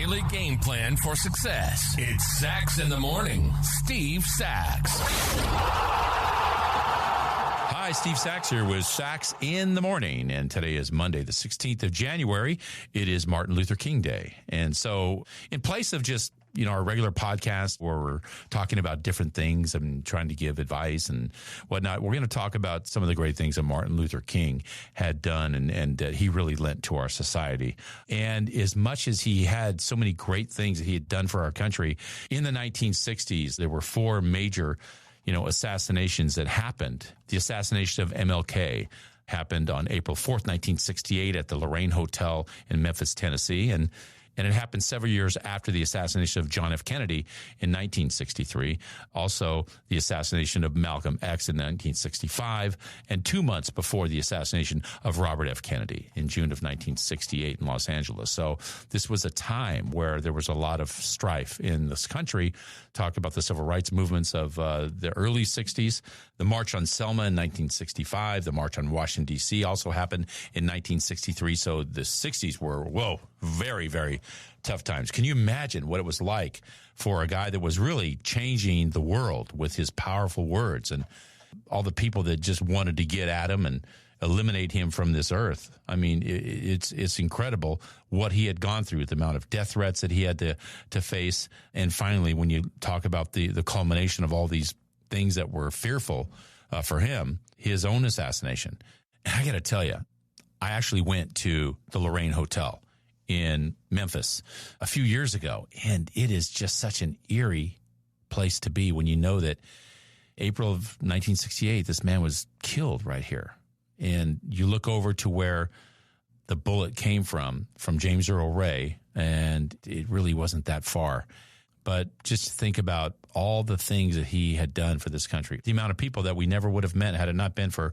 daily game plan for success. It's Sachs in the Morning. Steve Sachs. Hi, Steve Sachs here with Sachs in the Morning. And today is Monday, the 16th of January. It is Martin Luther King Day. And so in place of just our regular podcast where we're talking about different things and trying to give advice and whatnot, we're going to talk about some of the great things that Martin Luther King had done and that he really lent to our society. And as much as he had so many great things that he had done for our country, in the 1960s, there were four major assassinations that happened. The assassination of M.L.K. happened on April 4th, 1968 at the Lorraine Hotel in Memphis, Tennessee. And it happened several years after the assassination of John F. Kennedy in 1963. Also, the assassination of Malcolm X in 1965, and 2 months before the assassination of Robert F. Kennedy in June of 1968 in Los Angeles. So this was a time where there was a lot of strife in this country. Talk about the civil rights movements of the early 60s. The March on Selma in 1965. The March on Washington, D.C. also happened in 1963. So the 60s were, very, very tough times. Can you imagine what it was like for a guy that was really changing the world with his powerful words and all the people that just wanted to get at him and eliminate him from this earth? I mean, it's incredible what he had gone through, the amount of death threats that he had to face. And finally, when you talk about the culmination of all these things that were fearful for him, his own assassination. And I got to tell you, I actually went to the Lorraine Hotel in Memphis a few years ago, and it is just such an eerie place to be when you know that April of 1968, this man was killed right here. And you look over to where the bullet came from James Earl Ray, and it really wasn't that far. But just think about all the things that he had done for this country, the amount of people that we never would have met had it not been for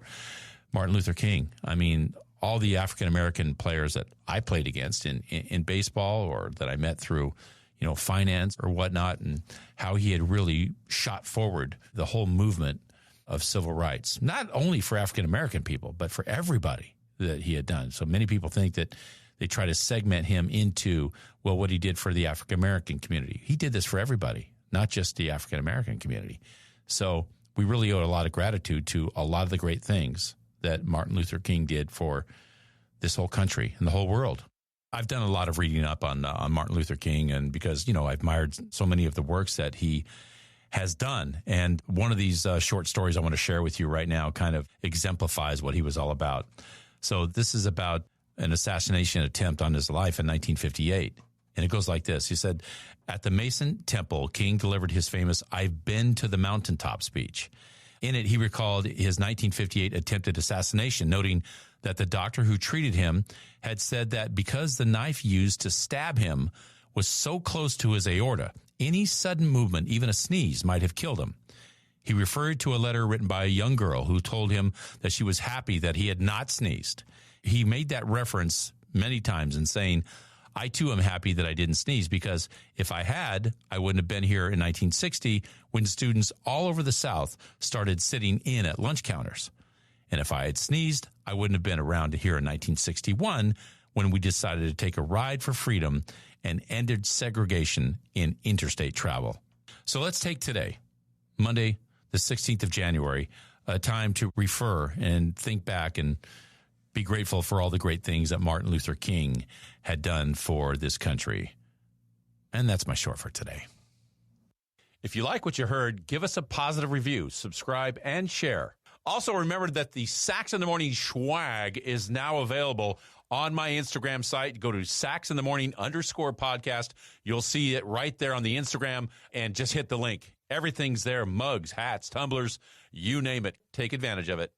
Martin Luther King. I mean, all the African-American players that I played against in baseball or that I met through, finance or whatnot, and how he had really shot forward the whole movement of civil rights, not only for African-American people, but for everybody that he had done. So many people think that they try to segment him into, what he did for the African-American community. He did this for everybody, not just the African-American community. So we really owe a lot of gratitude to a lot of the great things that Martin Luther King did for this whole country and the whole world. I've done a lot of reading up on Martin Luther King, and because, I've admired so many of the works that he has done. And one of these short stories I want to share with you right now kind of exemplifies what he was all about. So this is about an assassination attempt on his life in 1958. And it goes like this. He said, at the Mason Temple, King delivered his famous "I've been to the mountaintop" speech. In it, he recalled his 1958 attempted assassination, noting that the doctor who treated him had said that because the knife used to stab him was so close to his aorta, any sudden movement, even a sneeze, might have killed him. He referred to a letter written by a young girl who told him that she was happy that he had not sneezed. He made that reference many times in saying, I too am happy that I didn't sneeze, because if I had, I wouldn't have been here in 1960 when students all over the South started sitting in at lunch counters. And if I had sneezed, I wouldn't have been around here in 1961 when we decided to take a ride for freedom and ended segregation in interstate travel. So let's take today, Monday, the 16th of January, a time to refer and think back and be grateful for all the great things that Martin Luther King had done for this country. And that's my short for today. If you like what you heard, give us a positive review, subscribe, and share. Also, remember that the Sachs in the Morning swag is now available on my Instagram site. Go to SachsInTheMorning_podcast. You'll see it right there on the Instagram, and just hit the link. Everything's there, mugs, hats, tumblers, you name it. Take advantage of it.